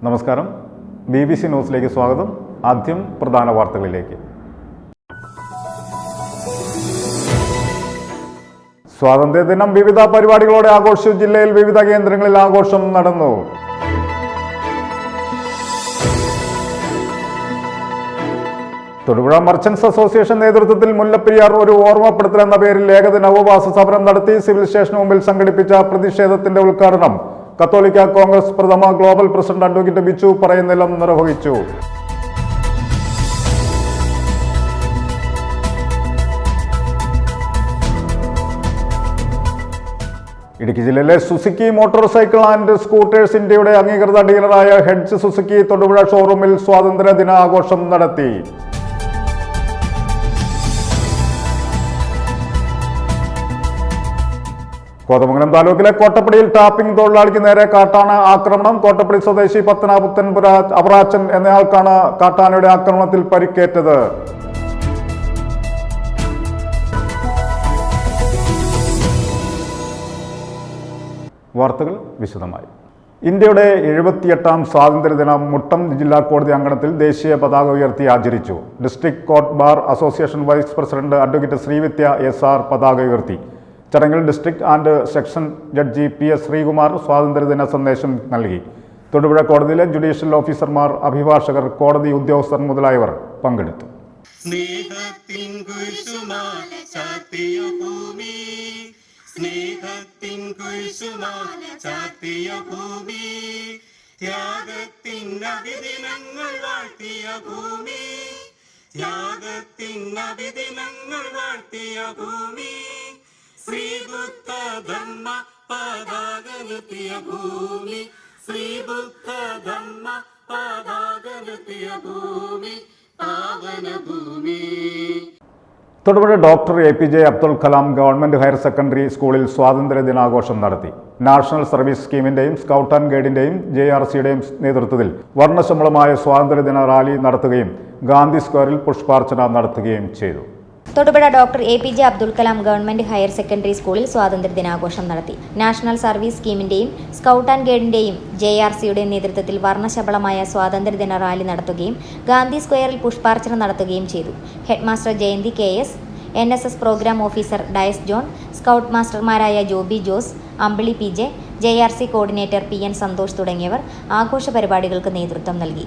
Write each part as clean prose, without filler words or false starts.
നമസ്കാരം. BBC ന്യൂസിലേക്ക് സ്വാഗതം. ആദ്യം പ്രധാന വാർത്തകളിലേക്ക്. സ്വാതന്ത്ര്യദിനം വിവിധ പരിപാടികളോടെ ആഘോഷിച്ചു. ജില്ലയിൽ വിവിധ കേന്ദ്രങ്ങളിൽ ആഘോഷം നടന്നു. തൊടുപുഴ മർച്ചന്റ്സ് അസോസിയേഷൻ നേതൃത്വത്തിൽ മുല്ലപ്പെരിയാർ ഒരു ഓർമ്മപ്പെടുത്തൽ എന്ന പേരിൽ ഏകദിന ഉപവാസ സമരം നടത്തി. സിവിൽ സ്റ്റേഷന് മുമ്പിൽ സംഘടിപ്പിച്ച പ്രതിഷേധത്തിന്റെ ഉദ്ഘാടനം കത്തോലിക്ക കോൺഗ്രസ് പ്രഥമ global president advocate Bichu Parayunnilam നിർവഹിച്ചു. ഇടുക്കി ജില്ലയിലെ Suzuki motorcycle and scooters ഇന്ത്യയുടെ അംഗീകൃത ഡീലറായ ഹെഡ്ജ് സുസുക്കി തൊടുപുഴ ഷോറൂമിൽ സ്വാതന്ത്ര്യ ദിനാഘോഷം നടത്തി. കോതമംഗലം താലൂക്കിലെ കോട്ടപ്പടിയിൽ ടാപ്പിംഗ് തൊഴിലാളിക്ക് നേരെ കാട്ടാന ആക്രമണം. കോട്ടപ്പടി സ്വദേശി പത്തനാപുത്തൻപുര അവറാച്ചൻ എന്നയാൾക്കാണ് കാട്ടാനയുടെ ആക്രമണത്തിൽ പരിക്കേറ്റത്. വാർത്തകൾ വിശദമായി. ഇന്ത്യയുടെ 78ാം സ്വാതന്ത്ര്യദിനം മുട്ടം ജില്ലാ കോടതി അങ്കണത്തിൽ ദേശീയ പതാക ഉയർത്തി ആചരിച്ചു. District court bar association vice president advocate Sreevidya SR പതാക ഉയർത്തി. ചടങ്ങിൽ district and sessions judge PS Sreekumar സ്വാതന്ത്ര്യദിന സന്ദേശം നൽകി. തൊടുപുഴ കോടതിയിലെ ജുഡീഷ്യൽ ഓഫീസർമാർ, അഭിഭാഷകർ, കോടതി ഉദ്യോഗസ്ഥർ മുതലായവർ പങ്കെടുത്തു. സ്നേഹത്തിൻ കുരിശുമാല ചാർത്തിയ ഭൂമി, സ്നേഹത്തിൻ കുരിശുമാല ചാർത്തിയ ഭൂമി, ത്യാഗത്തിൻ അഭിദിനങ്ങൾ വാഴ്ത്തിയ ഭൂമി, ത്യാഗത്തിൻ അഭിദിനങ്ങൾ വാഴ്ത്തിയ ഭൂമി, ശ്രീബുദ്ധ ധർമ്മ പതാകനിർത്തിയ ഭൂമി, ശ്രീബുദ്ധ ധർമ്മ പതാകനിർത്തിയ ഭൂമി, പാവന ഭൂമി. Thodupuzha doctor APJ Abdul Kalam government higher secondary സ്കൂളിൽ സ്വാതന്ത്ര്യ ദിനാഘോഷം നടത്തി. നാഷണൽ സർവീസ് സ്കീമിന്റെയും സ്കൗട്ട് ആൻഡ് ഗൈഡിന്റെയും JRCയുടെയും നേതൃത്വത്തിൽ വർണ്ണശബളമായ സ്വാതന്ത്ര്യദിന റാലി നടത്തുകയും ഗാന്ധി സ്ക്വയറിൽ പുഷ്പാർച്ചന നടത്തുകയും ചെയ്തു. Thodupuzha doctor APJ Abdul Kalam government higher secondary സ്കൂളിൽ സ്വാതന്ത്ര്യ ദിനാഘോഷം നടത്തി. നാഷണൽ സർവീസ് സ്കീമിന്റെയും സ്കൗട്ട് ആൻഡ് ഗൈഡിന്റെയും JRCയുടെയും നേതൃത്വത്തിൽ വർണ്ണശബളമായ സ്വാതന്ത്ര്യദിന റാലി നടത്തുകയും ഗാന്ധി സ്ക്വയറിൽ പുഷ്പാർച്ചന നടത്തുകയും ചെയ്തു. Headmaster Jayanthi KS, NSS program officer Dias John, scout മാസ്റ്റർമാരായ Joby Jose, Ambili PJ, JRC coordinator PN Santhosh തുടങ്ങിയവർ ആഘോഷ പരിപാടികൾക്ക് നേതൃത്വം നൽകി.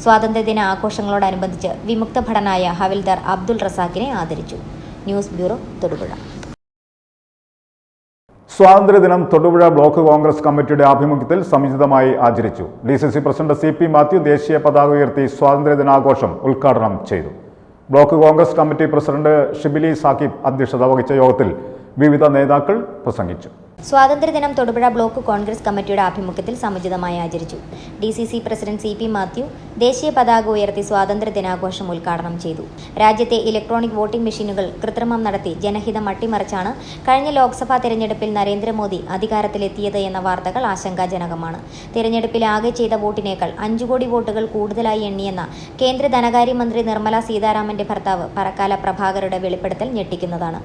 സ്വാതന്ത്ര്യദിന ആഘോഷങ്ങളോടനുബന്ധിച്ച് വിമുക്ത ഭടനായ ഹവിൽദാർ അബ്ദുൾ റസാഖിനെ ആദരിച്ചു. News bureau, Thodupuzha. സ്വാതന്ത്ര്യദിനം തൊടുപുഴ ബ്ലോക്ക് കോൺഗ്രസ് കമ്മിറ്റിയുടെ ആഭിമുഖ്യത്തിൽ സമുചിതമായി ആചരിച്ചു. DCC പ്രസിഡന്റ് CP മാത്യു ദേശീയ പതാക ഉയർത്തി സ്വാതന്ത്ര്യദിനാഘോഷം ഉദ്ഘാടനം ചെയ്തു. Block Congress committee president Shibili Saqib അധ്യക്ഷത വഹിച്ച യോഗത്തിൽ വിവിധ നേതാക്കൾ പ്രസംഗിച്ചു. സ്വാതന്ത്ര്യദിനം തൊടുപുഴ ബ്ലോക്ക് കോൺഗ്രസ് കമ്മിറ്റിയുടെ ആഭിമുഖ്യത്തിൽ സമുചിതമായി ആചരിച്ചു. DCC പ്രസിഡന്റ് CP മാത്യു ദേശീയ പതാക ഉയർത്തി സ്വാതന്ത്ര്യ ദിനാഘോഷം ഉദ്ഘാടനം ചെയ്തു. രാജ്യത്തെ ഇലക്ട്രോണിക് വോട്ടിംഗ് മെഷീനുകൾ കൃത്രിമം നടത്തി ജനഹിതം അട്ടിമറിച്ചാണ് കഴിഞ്ഞ ലോക്സഭാ തെരഞ്ഞെടുപ്പിൽ നരേന്ദ്രമോദി അധികാരത്തിലെത്തിയത് എന്ന വാർത്തകൾ ആശങ്കാജനകമാണ്. തെരഞ്ഞെടുപ്പിൽ ആകെ ചെയ്ത വോട്ടിനേക്കാൾ 5 കോടി വോട്ടുകൾ കൂടുതലായി എണ്ണിയെന്ന കേന്ദ്ര ധനകാര്യമന്ത്രി നിർമ്മല സീതാരാമന്റെ ഭർത്താവ് പറക്കാല പ്രഭാകറുടെ വെളിപ്പെടുത്തൽ ഞെട്ടിക്കുന്നതാണ്.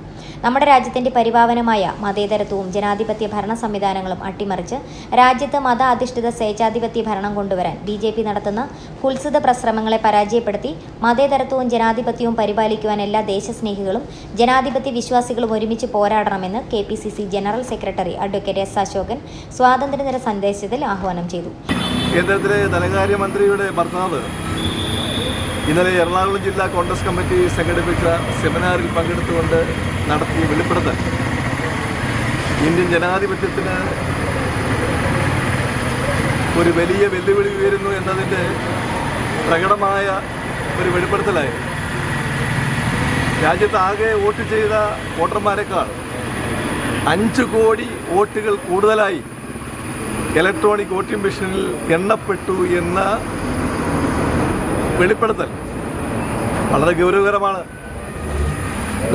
നമ്മുടെ രാജ്യത്തിന്റെ പരിപാവനമായ മതേതരത്വവും ജനാധിപത്യ ഭരണ സംവിധാനങ്ങളും അട്ടിമറിച്ച് രാജ്യത്ത് മത അധിഷ്ഠിത സ്വേച്ഛാധിപത്യ ഭരണം കൊണ്ടുവരാൻ BJP നടത്തുന്ന കുത്സിത പ്രശ്രമങ്ങളെ പരാജയപ്പെടുത്തി മതേതരത്വവും ജനാധിപത്യവും പരിപാലിക്കുവാൻ എല്ലാ ദേശസ്നേഹികളും ജനാധിപത്യ വിശ്വാസികളും ഒരുമിച്ച് പോരാടണമെന്ന് KPCC general secretary advocate S Ashokan സ്വാതന്ത്ര്യദിന സന്ദേശത്തിൽ ആഹ്വാനം ചെയ്തു. കേന്ദ്രത്തിലെ ധനകാര്യമന്ത്രിയുടെ ഭർത്താവ് ഇന്നലെ എറണാകുളം ജില്ലാ കോൺഗ്രസ് കമ്മിറ്റി സംഘടിപ്പിച്ച സെമിനാറിൽ പങ്കെടുത്തുകൊണ്ട് നടത്തിയ വെളിപ്പെടുത്തൽ ഇന്ത്യൻ ജനാധിപത്യത്തിന് ഒരു വലിയ വെല്ലുവിളി ഉയരുന്നു എന്നതിൻ്റെ പ്രകടമായ ഒരു വെളിപ്പെടുത്തലായി. രാജ്യത്താകെ വോട്ട് ചെയ്ത വോട്ടർമാരെക്കാൾ 5 കോടി വോട്ടുകൾ കൂടുതലായി ഇലക്ട്രോണിക് വോട്ടിംഗ് മെഷീനിൽ എണ്ണപ്പെട്ടു എന്ന വെളിപ്പെടുത്തൽ വളരെ ഗൗരവകരമാണ്.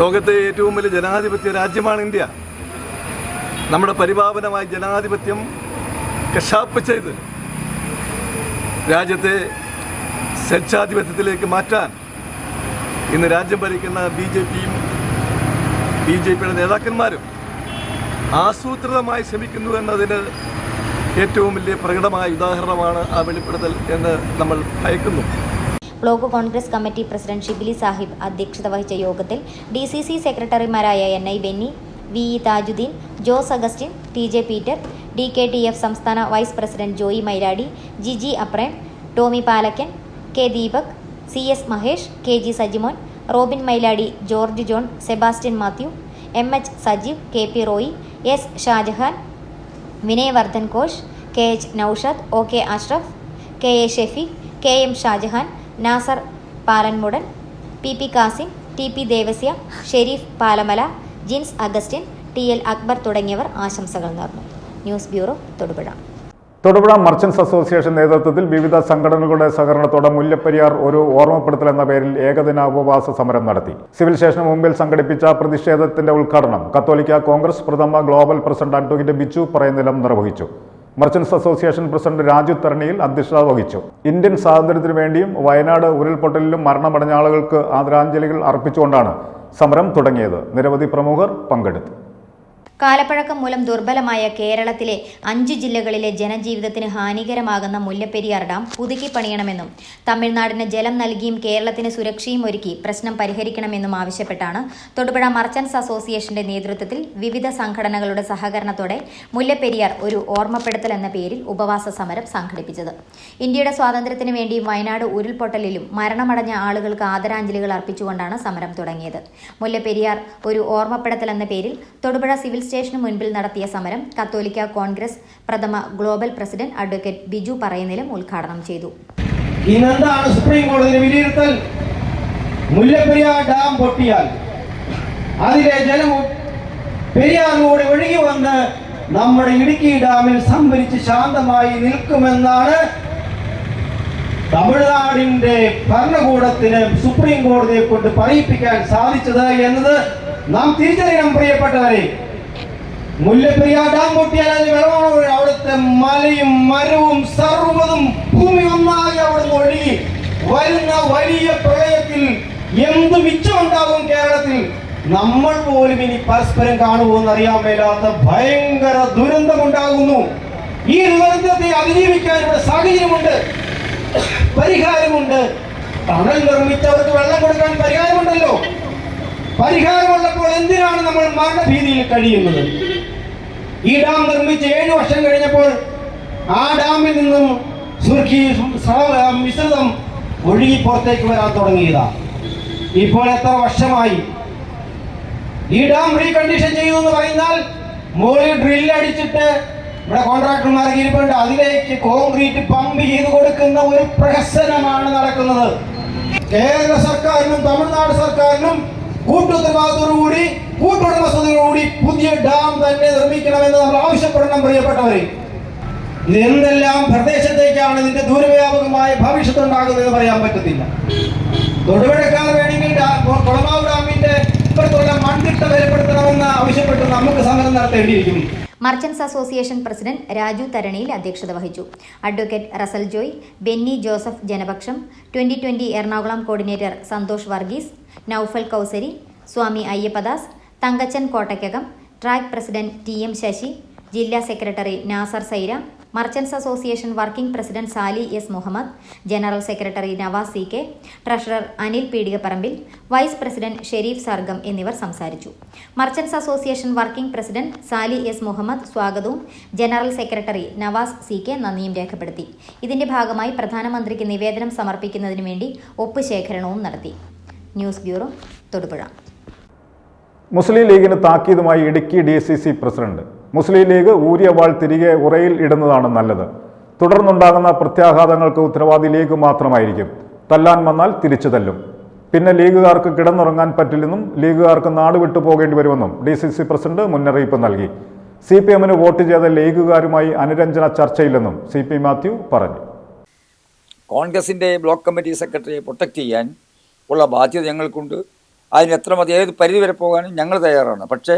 ലോകത്തെ ഏറ്റവും വലിയ ജനാധിപത്യ രാജ്യമാണ് ഇന്ത്യ. നമ്മുടെ പരിപാവനമായ ജനാധിപത്യം കശാപ്പ് ചെയ്ത് രാജ്യത്തെ സ്വേച്ഛാധിപത്യത്തിലേക്ക് മാറ്റാൻ ഇന്ന് രാജ്യം ഭരിക്കുന്ന ബി ജെ പിയുടെ നേതാക്കന്മാരും ആസൂത്രിതമായി ശ്രമിക്കുന്നു എന്നതിന് ഏറ്റവും വലിയ പ്രകടമായ ഉദാഹരണമാണ് ആ വെളിപ്പെടുത്തൽ എന്ന് നമ്മൾ ഭയക്കുന്നു. Block Congress committee president Shibili Sahib അധ്യക്ഷത വഹിച്ച യോഗത്തിൽ DCC സെക്രട്ടറിമാരായ NI Benny, VE Thajudheen, Jose Augustine, TJ Peter, DKTF സംസ്ഥാന vice president Joy Myladi, Jiji Aprem, Tomy Palakkan, K Deepak, CS Mahesh, KG Sajimon, Robin Myladi, George John, Sebastian Mathew, MH Sajeev, KP Roy, S Shajahan, Vinay Vardhan Ghosh, KH Naushad, OK Ashraf, KA Shefeeq, KM Shajahan, Nasar Palanmudan, PP Kasim, TP Devasya, Sharif Palamala, Jins Augustine, TL Akbar തുടങ്ങിയവർ ആശംസകൾ നേർന്നു. News bureau, Thodupuzha. Thodupuzha merchants association നേതൃത്വത്തിൽ വിവിധ സംഘടനകളുടെ സഹകരണത്തോടെ മുല്ലപ്പെരിയാർ ഒരു ഓർമ്മപ്പെടുത്തൽ എന്ന പേരിൽ ഏകദിന ഉപവാസ സമരം നടത്തി. സിവിൽ സ്റ്റേഷന് മുമ്പിൽ സംഘടിപ്പിച്ച പ്രതിഷേധത്തിന്റെ ഉദ്ഘാടനം കത്തോലിക്ക കോൺഗ്രസ് പ്രഥമ global president advocate Biju Parayanilam നിർവഹിച്ചു. Merchants association president Raju Tharaniyil അധ്യക്ഷത വഹിച്ചു. ഇന്ത്യൻ സ്വാതന്ത്ര്യത്തിനു വേണ്ടിയും വയനാട് ഉരുൾപൊട്ടലിലും മരണമടഞ്ഞ ആളുകൾക്ക് ആദരാഞ്ജലികൾ അർപ്പിച്ചുകൊണ്ടാണ് സമരം തുടങ്ങിയത്. നിരവധി പ്രമുഖർ പങ്കെടുത്തു. കാലപ്പഴക്കം മൂലം ദുർബലമായ കേരളത്തിലെ 5 ജില്ലകളിലെ ജനജീവിതത്തിന് ഹാനികരമാകുന്ന മുല്ലപ്പെരിയാർ ഡാം പുതുക്കി പണിയണമെന്നും തമിഴ്നാടിന് ജലം നൽകിയും കേരളത്തിന് സുരക്ഷയും ഒരുക്കി പ്രശ്നം പരിഹരിക്കണമെന്നും ആവശ്യപ്പെട്ടാണ് തൊടുപുഴ മർച്ചന്റ്സ് അസോസിയേഷന്റെ നേതൃത്വത്തിൽ വിവിധ സംഘടനകളുടെ സഹകരണത്തോടെ മുല്ലപ്പെരിയാർ ഒരു ഓർമ്മപ്പെടുത്തൽ എന്ന പേരിൽ ഉപവാസ സമരം സംഘടിപ്പിച്ചത്. ഇന്ത്യയുടെ സ്വാതന്ത്ര്യത്തിന് വേണ്ടിയും വയനാട് ഉരുൾപൊട്ടലിലും മരണമടഞ്ഞ ആളുകൾക്ക് ആദരാഞ്ജലികൾ അർപ്പിച്ചുകൊണ്ടാണ് സമരം തുടങ്ങിയത്. മുല്ലപ്പെരിയാർ ഒരു ഓർമ്മപ്പെടുത്തൽ എന്ന പേരിൽ തൊടുപുഴ സിവിൽ സ്റ്റേഷന് മുൻപിൽ നടത്തിയ സമരം കത്തോലിക്ക കോൺഗ്രസ് പ്രഥമ global president advocate Biju Parayanilam ഉദ്ഘാടനം ചെയ്തു. ഇന്നെന്താണ് സുപ്രീം കോടതിയുടെ വിലയിരുത്തൽ? മുല്ലപ്പെരിയാർ ഡാം പൊട്ടിയാൽ അതിലെ ജലം പെരിയാറിലൂടെ ഒഴുകി വന്ന് നമ്മുടെ ഇടുക്കി ഡാമിൽ സംഭരിച്ച് ശാന്തമായി നിൽക്കുമെന്നാണ് തമിഴ്നാടിന്റെ ഭരണകൂടത്തിന് സുപ്രീം കോടതിയെ കൊണ്ട് പറയിപ്പിക്കാൻ സാധിച്ചത് എന്നത് നാം തിരിച്ചറിയണം പ്രിയപ്പെട്ടവരെ. മുല്ലപ്പെരിയാർ ഡാം പൊട്ടിയാൽ അതിന് വെള്ളമാണ്. അവിടുത്തെ മലയും മരവും സർവ്വതും ഭൂമി ഒന്നാകെ അവിടുന്ന് ഒഴുകി വരുന്ന വലിയ പ്രളയത്തിൽ എന്ത് മിച്ചമുണ്ടാകും കേരളത്തിൽ? നമ്മൾ പോലും ഇനി പരസ്പരം കാണുമെന്ന് അറിയാൻ മേലാത്ത ഭയങ്കര ദുരന്തമുണ്ടാകുന്നു. ഈ ദുരന്തത്തെ അതിജീവിക്കാൻ ഇവിടെ സാഹചര്യമുണ്ട്, പരിഹാരമുണ്ട്. തണൽ നിർമ്മിച്ചവർക്ക് വെള്ളം കൊടുക്കാൻ പരിഹാരമുണ്ടല്ലോ. പരിഹാരമുള്ളപ്പോൾ എന്തിനാണ് നമ്മൾ മരണഭീതിയിൽ കഴിയുന്നത്? ഈ ഡാം നിർമ്മിച്ച് 7 വർഷം കഴിഞ്ഞപ്പോൾ ആ ഡാമിൽ നിന്നും മിശ്രിതം ഒഴുകി പുറത്തേക്ക് വരാൻ തുടങ്ങിയതാ. ഇപ്പോൾ എത്ര വർഷമായി? ഈ ഡാം റീകണ്ടീഷൻ ചെയ്തു എന്ന് പറയുന്നാൽ മുകളിൽ ഡ്രില്ലടിച്ചിട്ട് ഇവിടെ കോൺട്രാക്ടർമാർക്ക് ഇരിപ്പുണ്ട്, അതിലേക്ക് കോൺക്രീറ്റ് പമ്പ് ചെയ്ത് കൊടുക്കുന്ന ഒരു പ്രഹസനമാണ് നടക്കുന്നത്. കേരള സർക്കാരിനും തമിഴ്നാട് സർക്കാരിനും കൂട്ടുത്തരവാദിത്തോടുകൂടി കൂട്ടുടമസ്ഥതയോടുകൂടി പുതിയ ഡാം തന്നെ നിർമ്മിക്കണമെന്ന് നമ്മൾ ആവശ്യപ്പെടണം പ്രിയപ്പെട്ടവരെ. ഇത് എന്തെല്ലാം പ്രദേശത്തേക്കാണ് ഇതിന്റെ ദൂരവ്യാപകമായ ഭവിഷ്യത്തുണ്ടാകുന്നതെന്ന് പറയാൻ പറ്റത്തില്ല. തൊടുപുഴക്കാർ വേണമെങ്കിൽ കൊളമാവ് ഡാമിന്റെ ഇപ്പുറത്തുള്ള മൺതിട്ട ബലപ്പെടുത്തണമെന്ന് ആവശ്യപ്പെട്ട് നമുക്ക് സമരം നടത്തേണ്ടിയിരിക്കും. Merchants association president Raju Tharaniyil അധ്യക്ഷത വഹിച്ചു. Advocate Russel Joy, Benny Joseph Janapaksham, 2020 Ernakulam coordinator Santhosh Varghese, Noufal Kousari, Swami Ayyappadas, Thankachan Kottakkakam, track president TM Sasi, ജില്ലാ secretary Nasar Saira, merchants association working president Sali S Muhammad, general secretary Navas CK, treasurer Anil Peedikaparambil, vice president Sherif Sargam എന്നിവർ സംസാരിച്ചു. Merchants association working president Sali S Muhammad സ്വാഗതവും ജനറൽ സെക്രട്ടറി നവാസ് CK നന്ദിയും രേഖപ്പെടുത്തി. ഇതിന്റെ ഭാഗമായി പ്രധാനമന്ത്രിക്ക് നിവേദനം സമർപ്പിക്കുന്നതിനു വേണ്ടി ഒപ്പ് ശേഖരണവും നടത്തി. News bureau, Thodupuzha. മുസ്ലിം ലീഗിന് താക്കീതുമായി ഇടുക്കി DCC പ്രസിഡന്റ്. മുസ്ലിം ലീഗ് ഊരിയ വാൾ തിരികെ ഉറയിൽ ഇടുന്നതാണ് നല്ലത്. തുടർന്നുണ്ടാകുന്ന പ്രത്യാഘാതങ്ങൾക്ക് ഉത്തരവാദി ലീഗ് മാത്രമായിരിക്കും. തല്ലാൻ വന്നാൽ തിരിച്ചു തല്ലും. പിന്നെ ലീഗുകാർക്ക് കിടന്നുറങ്ങാൻ പറ്റില്ലെന്നും ലീഗുകാർക്ക് നാട് വിട്ടു പോകേണ്ടി വരുമെന്നും DCC പ്രസിഡന്റ് മുന്നറിയിപ്പ് നൽകി. CPM-ന് വോട്ട് ചെയ്ത ലീഗുകാരുമായി അനുരഞ്ജന ചർച്ചയില്ലെന്നും CP മാത്യു പറഞ്ഞു. കോൺഗ്രസിൻ്റെ ബ്ലോക്ക് കമ്മിറ്റി സെക്രട്ടറിയെ പ്രൊട്ടക്റ്റ് ചെയ്യാൻ ഉള്ള ബാധ്യത ഞങ്ങൾക്കുണ്ട്. അതിന് എത്ര മതി ഏത് പരിധി വരെ പോകാനും ഞങ്ങൾ തയ്യാറാണ്. പക്ഷേ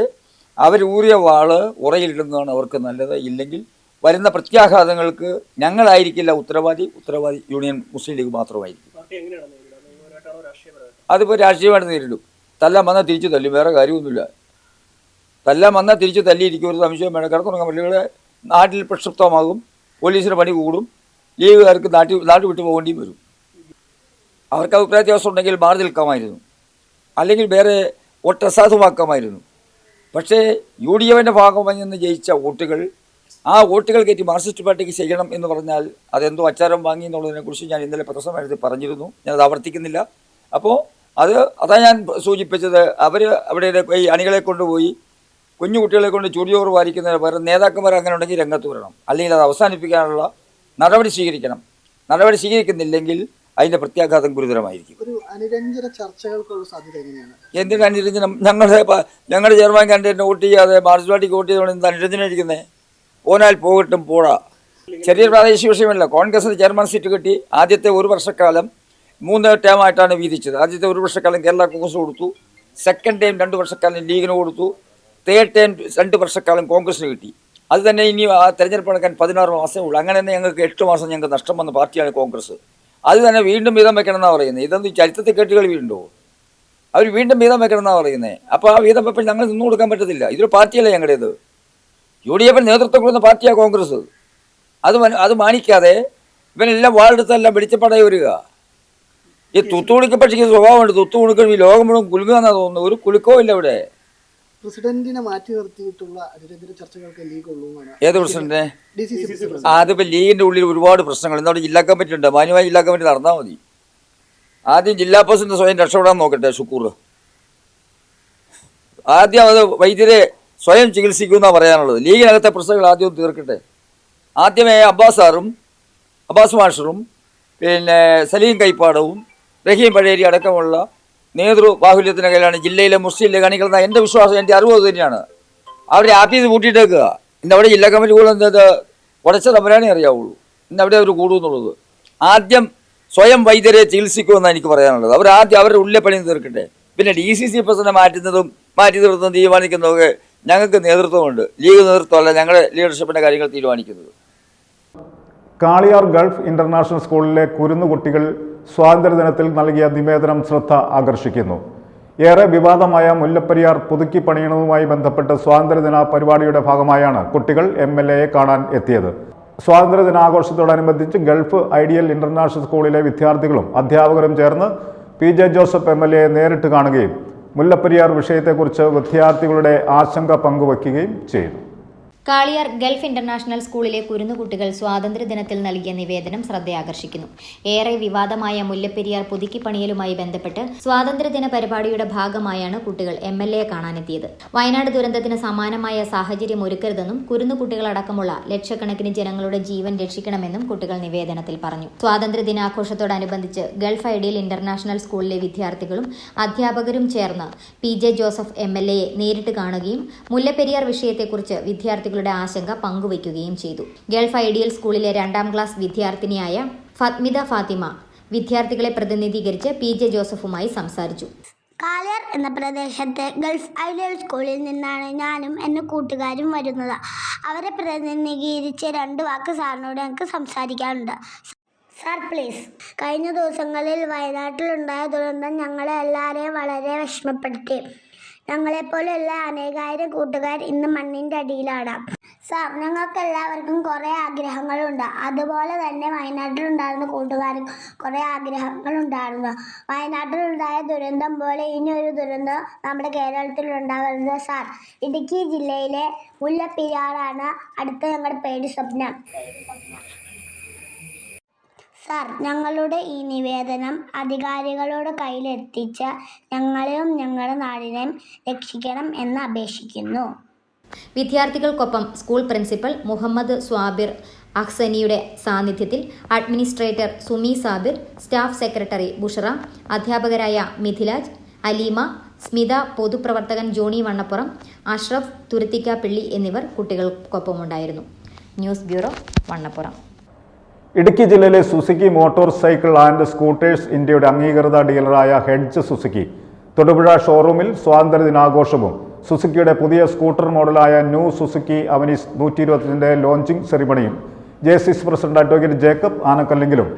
അവരൂറിയ വാള് ഉറയിലിടുന്നതാണ് അവർക്ക് നല്ലത്. ഇല്ലെങ്കിൽ വരുന്ന പ്രത്യാഘാതങ്ങൾക്ക് ഞങ്ങളായിരിക്കില്ല ഉത്തരവാദി യൂണിയൻ മുസ്ലിം ലീഗ് മാത്രമായിരിക്കും. അതിപ്പോൾ രാഷ്ട്രീയമായിട്ട് നേരിടും. തല്ലാൻ വന്നാൽ തിരിച്ചു തല്ലും, വേറെ കാര്യമൊന്നുമില്ല. തല്ലാൻ വന്നാൽ തിരിച്ചു തല്ലിയിരിക്കും, ഒരു സംശയം വേണം. കിടത്തുറങ്ങാൻ പള്ളികളെ നാട്ടിൽ പ്രക്ഷുബ്ധമാകും, പോലീസിന് പണി കൂടും, ലീഗുകാർക്ക് നാട്ടിൽ വിട്ടു പോകേണ്ടിയും വരും. അവർക്ക് അഭിപ്രായ വ്യത്യാസം ഉണ്ടെങ്കിൽ മാറി നിൽക്കാമായിരുന്നു, അല്ലെങ്കിൽ വേറെ വോട്ട് അസാധുവാക്കാമായിരുന്നു. പക്ഷേ UDFൻ്റെ ഭാഗമായി നിന്ന് ജയിച്ച വോട്ടുകൾ, ആ വോട്ടുകൾ കയറ്റി മാർക്സിസ്റ്റ് പാർട്ടിക്ക് ചെയ്യണം എന്ന് പറഞ്ഞാൽ അതെന്തോ അച്ചാരം വാങ്ങി എന്നുള്ളതിനെക്കുറിച്ച് ഞാൻ ഇന്നലെ പത്രസമ്മേളനത്തിൽ പറഞ്ഞിരുന്നു. ഞാനത് ആവർത്തിക്കുന്നില്ല. അപ്പോൾ അതാ ഞാൻ സൂചിപ്പിച്ചത്. അവർ അവിടെ ഈ അണികളെ കൊണ്ടുപോയി കുഞ്ഞു കുട്ടികളെ കൊണ്ട് ചുടിയോറ് വാരിക്കുന്നതിന് പകരം നേതാക്കന്മാർ അങ്ങനെ ഉണ്ടെങ്കിൽ രംഗത്ത് വരണം, അല്ലെങ്കിൽ അത് അവസാനിപ്പിക്കാനുള്ള നടപടി സ്വീകരിക്കണം. നടപടി സ്വീകരിക്കുന്നില്ലെങ്കിൽ അതിൻ്റെ പ്രത്യാഘാതം ഗുരുതരമായിരിക്കും. ഒരു അനുരഞ്ജന ചർച്ചകൾക്കുള്ള സാധ്യത എങ്ങനെയാണ്? എന്തിനാണ് അനുരഞ്ജനം? ഞങ്ങളുടെ ചെയർമാൻ കാൻഡിഡേറ്റിന് വോട്ട് ചെയ്യാതെ മാർക്സിസ്റ്റ് പാർട്ടിക്ക് വോട്ട് ചെയ്തോണ്ട് എന്ത് അനുരഞ്ജനം ഇരിക്കുന്നത്? പോനാൽ പോകട്ടും പോടാ. ചെറിയൊരു പ്രാദേശിക വിഷയമല്ല. കോൺഗ്രസിന് ചെയർമാൻ സീറ്റ് കിട്ടി. ആദ്യത്തെ ഒരു വർഷക്കാലം 3 ടേമായിട്ടാണ് വീതിച്ചത്. ആദ്യത്തെ ഒരു വർഷക്കാലം കേരള കോൺഗ്രസ് കൊടുത്തു, സെക്കൻഡ് ടൈം 2 വർഷക്കാലം ലീഗിന് കൊടുത്തു, തേർഡ് ടൈം 2 വർഷക്കാലം കോൺഗ്രസിന് കിട്ടി. അത് തന്നെ ഇനി ആ തെരഞ്ഞെടുപ്പ് നടക്കാൻ 16 മാസമേ ഉള്ളൂ. അങ്ങനെ തന്നെ ഞങ്ങൾക്ക് 8 മാസം ഞങ്ങൾക്ക് നഷ്ടം വന്ന പാർട്ടിയാണ് കോൺഗ്രസ്. അത് തന്നെ വീണ്ടും വീതം വെക്കണം എന്നാണ് പറയുന്നത്. ഇതൊന്നും ചരിത്രത്തിൽ കേട്ടുകൾ വീണ്ടുണ്ടോ? അവർ വീണ്ടും വീതം വെക്കണം എന്നാണ് പറയുന്നത്. അപ്പോൾ ആ വീതം വെപ്പിൽ ഞങ്ങൾ നിന്നു കൊടുക്കാൻ പറ്റത്തില്ല. ഇതൊരു പാർട്ടിയല്ല ഞങ്ങളുടേത്. UDF നേതൃത്വം കൊടുക്കുന്ന പാർട്ടിയാണ് കോൺഗ്രസ്. അത് മാനിക്കാതെ ഇവനെല്ലാം വാളെടുത്തെല്ലാം വെളിച്ചപ്പാടായി വരിക. ഈ തുത്തുകുളിക്ക് പക്ഷേ സ്വഭാവമുണ്ട്. തുത്തുകുളിക്കും ഈ ലോകം മുഴുവൻ കുലുങ്ങുകയെന്നാണ് തോന്നുന്നത്. ഒരു കുലുക്കവും ഇല്ല ഇവിടെ. പ്രസിഡന്റിനെ മാറ്റി നിർത്തിയിട്ടുള്ള അനുരഞ്ജന ചർച്ചകൾക്ക് ലീഗ് ഉള്ളൂ. ഏത് പ്രസിഡന്റിനെ? DCC president. അതിപ്പോൾ ലീഗിൻ്റെ ഉള്ളിൽ ഒരുപാട് പ്രശ്നങ്ങൾ. ഇന്നവിടെ ജില്ലാ കമ്മിറ്റി ഉണ്ട്. മാന്യമായി ജില്ലാ കമ്മിറ്റി നടന്നാൽ മതി. ആദ്യം ജില്ലാ പ്രസിഡന്റ് സ്വയം രക്ഷപ്പെടാൻ നോക്കട്ടെ. ഷുക്കൂർ ആദ്യം അത് വൈദ്യരെ സ്വയം ചികിത്സിക്കുമെന്നാണ് പറയാനുള്ളത്. ലീഗിനകത്തെ പ്രശ്നങ്ങൾ ആദ്യം തീർക്കട്ടെ. ആദ്യമേ അബ്ബാസ് മാഷറും പിന്നെ സലീം കൈപ്പാടവും റഹീം പഴേരി അടക്കമുള്ള നേതൃബാഹുല്യത്തിൻ്റെ കയ്യിലാണ് ജില്ലയിലെ മുസ്ലിം ലീഗ് അണികളെന്ന എൻ്റെ വിശ്വാസം, എൻ്റെ അറിവ് തന്നെയാണ്. അവരെ ആഫീസ് പൂട്ടിയിട്ടേക്കുക. ഇന്നവിടെ ജില്ലാ കമ്മിറ്റി കൂടുന്നത് ഉടച്ച തമ്പരാനേ അറിയാവുള്ളൂ. ഇന്നവിടെ അവർ കൂടുമെന്നുള്ളത്. ആദ്യം സ്വയം വൈദ്യരെ ചികിത്സിക്കുമെന്നാണ് എനിക്ക് പറയാനുള്ളത്. ആദ്യം അവരുടെ ഉള്ളിലെ പണി തീർക്കട്ടെ. പിന്നെ DCC പ്രസിഡന്റ് മാറ്റി നിർത്തുന്നതും തീരുമാനിക്കുന്നതൊക്കെ ഞങ്ങൾക്ക് നേതൃത്വമുണ്ട്. ലീഗ് നേതൃത്വമല്ല ഞങ്ങളുടെ ലീഡർഷിപ്പിൻ്റെ കാര്യങ്ങൾ തീരുമാനിക്കുന്നത്. കാളിയാർ ഗൾഫ് ഇന്റർനാഷണൽ സ്കൂളിലെ കുരുന്നുകുട്ടികൾ സ്വാതന്ത്ര്യദിനത്തിൽ നൽകിയ നിവേദനം ശ്രദ്ധ ആകർഷിക്കുന്നു. ഏറെ വിവാദമായ മുല്ലപ്പെരിയാർ പുതുക്കി പണിയണവുമായി ബന്ധപ്പെട്ട് സ്വാതന്ത്ര്യദിന പരിപാടിയുടെ ഭാഗമായാണ് കുട്ടികൾ MLAയെ കാണാൻ എത്തിയത്. സ്വാതന്ത്ര്യദിനാഘോഷത്തോടനുബന്ധിച്ച് ഗൾഫ് ഐഡിയൽ ഇന്റർനാഷണൽ സ്കൂളിലെ വിദ്യാർത്ഥികളും അധ്യാപകരും ചേർന്ന് PJ ജോസഫ് MLAയെ നേരിട്ട് കാണുകയും മുല്ലപ്പെരിയാർ വിഷയത്തെക്കുറിച്ച് വിദ്യാർത്ഥികളുടെ ആശങ്ക പങ്കുവയ്ക്കുകയും ചെയ്തു. കാളിയാർ ഗൾഫ് ഇന്റർനാഷണൽ സ്കൂളിലെ കുരുന്നുകുട്ടികൾ സ്വാതന്ത്ര്യദിനത്തിൽ നൽകിയ നിവേദനം ശ്രദ്ധയാകർഷിക്കുന്നു. ഏറെ വിവാദമായ മുല്ലപ്പെരിയാർ പുതുക്കിപ്പണിയലുമായി ബന്ധപ്പെട്ട് സ്വാതന്ത്ര്യദിന പരിപാടിയുടെ ഭാഗമായാണ് കുട്ടികൾ MLAയെ കാണാനെത്തിയത്. വയനാട് ദുരന്തത്തിന് സമാനമായ സാഹചര്യം ഒരുക്കരുതെന്നും കുരുന്നുകുട്ടികളടക്കമുള്ള ലക്ഷക്കണക്കിന് ജനങ്ങളുടെ ജീവൻ രക്ഷിക്കണമെന്നും കുട്ടികൾ നിവേദനത്തിൽ പറഞ്ഞു. സ്വാതന്ത്ര്യദിനാഘോഷത്തോടനുബന്ധിച്ച് ഗൾഫ് ഐഡിയൽ ഇന്റർനാഷണൽ സ്കൂളിലെ വിദ്യാർത്ഥികളും അധ്യാപകരും ചേർന്ന് PJ ജോസഫ് MLAയെ നേരിട്ട് കാണുകയും മുല്ലപ്പെരിയാർ വിഷയത്തെക്കുറിച്ച് വിദ്യാർത്ഥികൾ ആശങ്ക പങ്കുവയ്ക്കുകയും ചെയ്തു. ഗൾഫ് ഐഡിയൽ സ്കൂളിലെ 2ാം ക്ലാസ് വിദ്യാർത്ഥിനിയായ ഫത്മിദ ഫാത്തിമ വിദ്യാർത്ഥികളെ പ്രതിനിധീകരിച്ച് PJ ജോസഫുമായി സംസാരിച്ചു. കാളിയാർ എന്ന പ്രദേശത്തെ ഗൾഫ് ഐഡിയൽ സ്കൂളിൽ നിന്നാണ് ഞാനും എൻ്റെ കൂട്ടുകാരും വരുന്നത്. അവരെ പ്രതിനിധീകരിച്ച് 2 വാക്ക് സാറിനോട് ഞങ്ങൾക്ക് സംസാരിക്കാനുണ്ട്. Sir please. കഴിഞ്ഞ ദിവസങ്ങളിൽ വയനാട്ടിലുണ്ടായ ദുരന്തം ഞങ്ങളെ എല്ലാവരെയും വളരെ വിഷമപ്പെടുത്തി. ഞങ്ങളെപ്പോലെയുള്ള അനേകായിരം കൂട്ടുകാർ ഇന്ന് മണ്ണിൻ്റെ അടിയിലാണ്. സാർ, ഞങ്ങൾക്കെല്ലാവർക്കും കുറേ ആഗ്രഹങ്ങളുണ്ട്. അതുപോലെ തന്നെ വയനാട്ടിലുണ്ടായിരുന്ന കൂട്ടുകാർക്ക് കുറേ ആഗ്രഹങ്ങളുണ്ടായിരുന്നു. വയനാട്ടിലുണ്ടായ ദുരന്തം പോലെ ഇനിയൊരു ദുരന്തം നമ്മുടെ കേരളത്തിലുണ്ടാവുന്നത് സാർ. ഇടുക്കി ജില്ലയിലെ മുല്ലപ്പെരിയാറാണ് അടുത്ത ഞങ്ങളുടെ പേടി സ്വപ്നം. സാർ, ഞങ്ങളുടെ ഈ നിവേദനം അധികാരികളുടെ കയ്യിലെത്തിച്ച് ഞങ്ങളെയും ഞങ്ങളുടെ നാടിനെയും രക്ഷിക്കണം എന്ന് അപേക്ഷിക്കുന്നു. വിദ്യാർത്ഥികൾക്കൊപ്പം സ്കൂൾ പ്രിൻസിപ്പൽ മുഹമ്മദ് സ്വാബിർ അഹ്സനിയുടെ സാന്നിധ്യത്തിൽ administrator Sumi Sabir, staff secretary Bushra, അധ്യാപകരായ മിഥിലാജ്, അലീമ, സ്മിത, പൊതുപ്രവർത്തകൻ ജോണി വണ്ണപ്പുറം, അഷ്റഫ് തുരുത്തിക്കാപ്പിള്ളി എന്നിവർ കുട്ടികൾക്കൊപ്പമുണ്ടായിരുന്നു. News bureau, Vannappuram. ഇടുക്കി ജില്ലയിലെ Suzuki motorcycle and scooters ഇന്ത്യയുടെ അംഗീകൃത ഡീലറായ ഹെഡ്ജ് സുസുക്കി തൊടുപുഴ ഷോറൂമിൽ സ്വാതന്ത്ര്യദിനാഘോഷവും സുസുക്കിയുടെ പുതിയ സ്കൂട്ടർ മോഡലായ ന്യൂ സുസുക്കി അവനീസ് 125ന്റെ ലോഞ്ചിംഗ് സെറിമണിയും JCC പ്രസിഡന്റ് അഡ്വക്കേറ്റ് ജേക്കബ് ആനക്കല്ലെങ്കിലും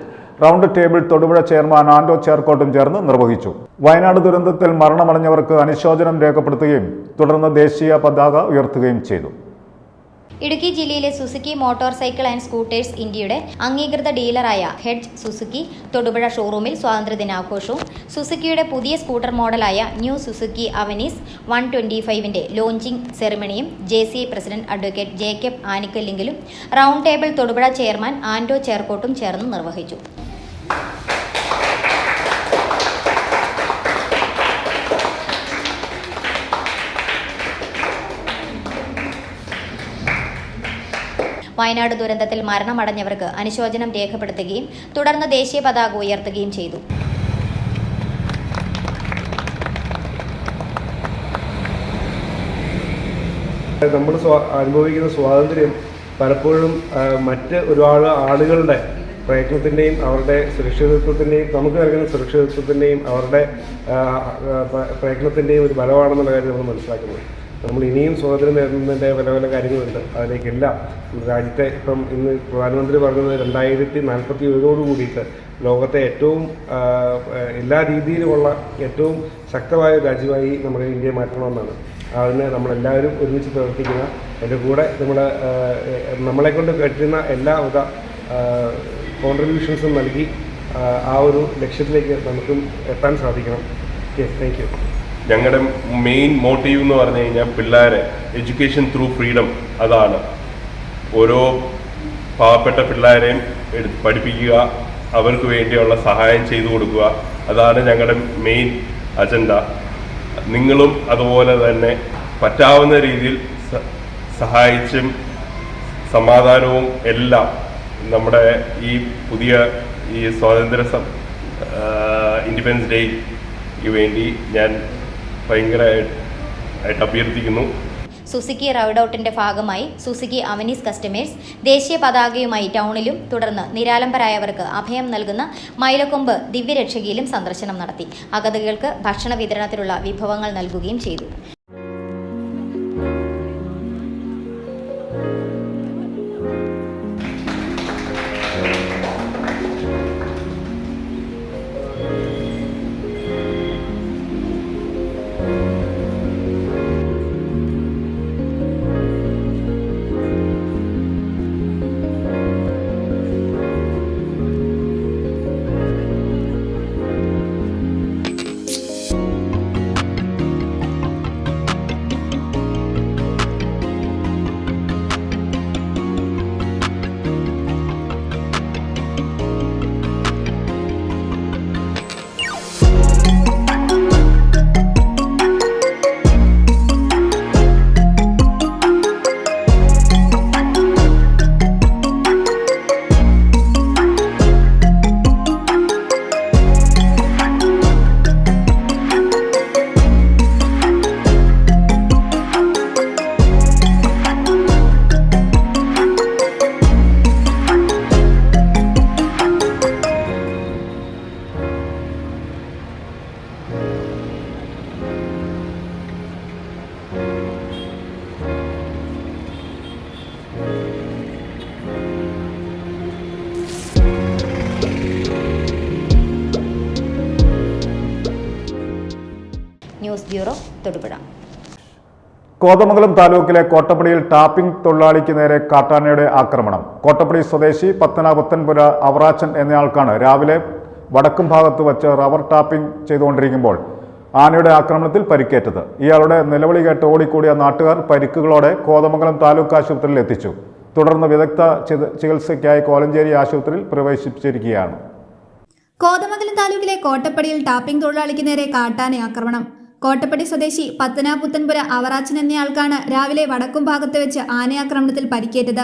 round table Thodupuzha chairman Ando ചേർക്കോട്ടും ചേർന്ന് നിർവഹിച്ചു. വയനാട് ദുരന്തത്തിൽ മരണമടഞ്ഞവർക്ക് അനുശോചനം രേഖപ്പെടുത്തുകയും തുടർന്ന് ദേശീയ പതാക ഉയർത്തുകയും ചെയ്തു. ഇടുക്കി ജില്ലയിലെ Suzuki motorcycle and scooters ഇന്ത്യയുടെ അംഗീകൃത ഡീലറായ ഹെഡ്ജ് സുസുക്കി തൊടുപുഴ ഷോറൂമിൽ സ്വാതന്ത്ര്യദിനാഘോഷവും സുസുക്കിയുടെ പുതിയ സ്കൂട്ടർ മോഡലായ ന്യൂ സുസുക്കി അവനീസ് 125ന്റെ ലോഞ്ചിംഗ് സെറിമണിയും JCI പ്രസിഡന്റ് അഡ്വക്കേറ്റ് ജേക്കബ് ആനിക്കല്ലെങ്കിലും round table Thodupuzha chairman Ando ചേർക്കോട്ടും ചേർന്ന് നിർവഹിച്ചു. വയനാട് ദുരന്തത്തിൽ മരണമടഞ്ഞവർക്ക് അനുശോചനം രേഖപ്പെടുത്തുകയും തുടർന്ന് ദേശീയ പതാക ഉയർത്തുകയും ചെയ്തു. നമ്മൾ അനുഭവിക്കുന്ന സ്വാതന്ത്ര്യം പലപ്പോഴും മറ്റ് ഒരുപാട് ആളുകളുടെ പ്രയത്നത്തിൻ്റെയും അവരുടെ സുരക്ഷിതത്വത്തിൻ്റെയും നമുക്ക് നൽകുന്ന സുരക്ഷിതത്വത്തിൻ്റെയും അവരുടെ പ്രയത്നത്തിൻ്റെയും ഒരു ബലമാണെന്നുള്ള കാര്യം നമ്മൾ മനസ്സിലാക്കുന്നത്. നമ്മൾ ഇനിയും സ്വാതന്ത്ര്യം നേടുന്നതിൻ്റെ പല പല കാര്യങ്ങളുണ്ട്. അതിലേക്കെല്ലാം രാജ്യത്തെ ഇപ്പം ഇന്ന് പ്രധാനമന്ത്രി പറഞ്ഞത് 2047 കൂടിയിട്ട് ലോകത്തെ ഏറ്റവും എല്ലാ രീതിയിലുമുള്ള ഏറ്റവും ശക്തമായ രാജ്യമായി നമ്മുടെ ഇന്ത്യയെ മാറ്റണമെന്നാണ്. അതിന് നമ്മളെല്ലാവരും ഒരുമിച്ച് പ്രവർത്തിക്കുക. അതിൻ്റെ കൂടെ നമ്മളെക്കൊണ്ട് പറ്റുന്ന എല്ലാവിധ കോൺട്രിബ്യൂഷൻസും നൽകി ആ ഒരു ലക്ഷ്യത്തിലേക്ക് നമുക്കും എത്താൻ സാധിക്കണം. Thank you. ഞങ്ങളുടെ മെയിൻ മോട്ടീവ് എന്ന് പറഞ്ഞു കഴിഞ്ഞാൽ പിള്ളേരെ എഡ്യൂക്കേഷൻ ത്രൂ ഫ്രീഡം. അതാണ് ഓരോ പാവപ്പെട്ട പിള്ളേരെയും പഠിപ്പിക്കുക, അവർക്ക് വേണ്ടിയുള്ള സഹായം ചെയ്തു കൊടുക്കുക. അതാണ് ഞങ്ങളുടെ മെയിൻ അജണ്ട. നിങ്ങളും അതുപോലെ തന്നെ പറ്റാവുന്ന രീതിയിൽ സഹായിച്ചും സമാധാനവും എല്ലാം നമ്മുടെ ഈ പുതിയ ഈ ഇൻഡിപെൻഡൻസ് ഡേക്ക് വേണ്ടി ഞാൻ ഭയങ്കരമായിട്ട് അഭ്യർത്ഥിക്കുന്നു. സുസുക്കി റൈഡ് ഔട്ടിന്റെ ഭാഗമായി സുസുക്കി അവനീസ് കസ്റ്റമേഴ്സ് ദേശീയ പതാകയുമായി ടൗണിലും തുടർന്ന് നിരാലംബരായവർക്ക് അഭയം നൽകുന്ന മൈലക്കൊമ്പ് ദിവ്യരക്ഷകിയിലും സന്ദർശനം നടത്തി. അഗതികൾക്ക് ഭക്ഷണ വിതരണത്തിലുള്ള വിഭവങ്ങൾ നൽകുകയും ചെയ്തു. News bureau Thodupuzha. കോതമംഗലം താലൂക്കിലെ കോട്ടപ്പടിയിൽ ടാപ്പിംഗ് തൊഴിലാളിക്ക് നേരെ കാട്ടാനയുടെ ആക്രമണം. കോട്ടപ്പടി സ്വദേശി പുത്തൻപുര അവറാച്ചൻ എന്നയാൾക്കാണ് രാവിലെ വടക്കും ഭാഗത്ത് വച്ച് റബ്ബർ ടാപ്പിംഗ് ചെയ്തുകൊണ്ടിരിക്കുമ്പോൾ ആനയുടെ ആക്രമണത്തിൽ പരിക്കേറ്റത്. ഇയാളുടെ നിലവിളി കേട്ട് ഓടിക്കൂടിയ നാട്ടുകാർ പരിക്കുകളോടെ കോതമംഗലം താലൂക്ക് ആശുപത്രിയിൽ എത്തിച്ചു. തുടർന്ന് വിദഗ്ധ ചികിത്സയ്ക്കായി കോലഞ്ചേരി ആശുപത്രിയിൽ പ്രവേശിപ്പിച്ചിരിക്കുകയാണ്. കോതമംഗലം താലൂക്കിലെ കോട്ടപ്പടിയിൽ ടാപ്പിംഗ് തൊഴിലാളിക്ക് നേരെ കാട്ടാന ആക്രമണം. കോട്ടപ്പടി സ്വദേശി പുത്തൻപുര അവറാച്ചൻ എന്നയാൾക്കാണ് രാവിലെ വടക്കും ഭാഗത്ത് വെച്ച് ആനയാക്രമണത്തിൽ പരിക്കേറ്റത്.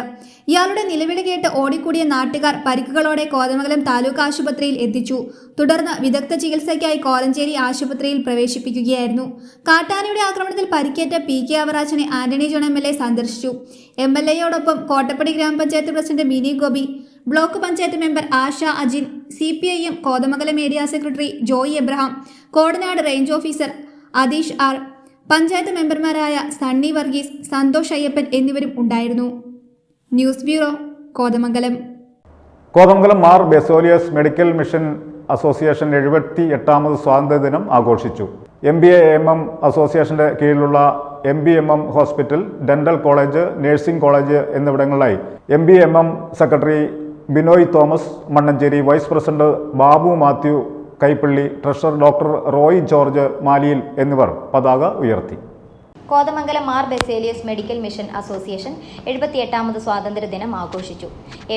ഇയാളുടെ നിലവിളി കേട്ട് ഓടിക്കൂടിയ നാട്ടുകാർ പരിക്കുകളോടെ കോതമംഗലം താലൂക്ക് ആശുപത്രിയിൽ എത്തിച്ചു. തുടർന്ന് വിദഗ്ധ ചികിത്സയ്ക്കായി കോലഞ്ചേരി ആശുപത്രിയിൽ പ്രവേശിപ്പിക്കുകയായിരുന്നു. കാട്ടാനയുടെ ആക്രമണത്തിൽ പരിക്കേറ്റ PK അവറാച്ചനെ ആന്റണി ജോൺ MLA സന്ദർശിച്ചു. MLAയോടൊപ്പം കോട്ടപ്പടി ഗ്രാമപഞ്ചായത്ത് president Mini Gopi, block panchayat member Asha Ajin, CPIM Kothamangalam area secretary Joy Abraham, Kodanad range officer Adheesh R, panchayat മെമ്പർമാരായ സണ്ണി വർഗീസ്, സന്തോഷ് അയ്യപ്പൻ എന്നിവരും ഉണ്ടായിരുന്നു. News bureau, Kothamangalam. Kothamangalam Mar Baselios medical mission association 78ാമത് സ്വാതന്ത്ര്യദിനം ആഘോഷിച്ചു. MBA-MM അസോസിയേഷന്റെ കീഴിലുള്ള MBMM hospital, dental college, nursing college എന്നിവിടങ്ങളിലായി MBMM secretary Binoy Thomas Mannancherry, vice president Babu Mathew Kaippally, treasurer doctor Roy George Maliyil എന്നിവർ പതാക ഉയർത്തി. Kothamangalam Mar Baselios medical mission association 78ാമത് സ്വാതന്ത്ര്യദിനം ആഘോഷിച്ചു.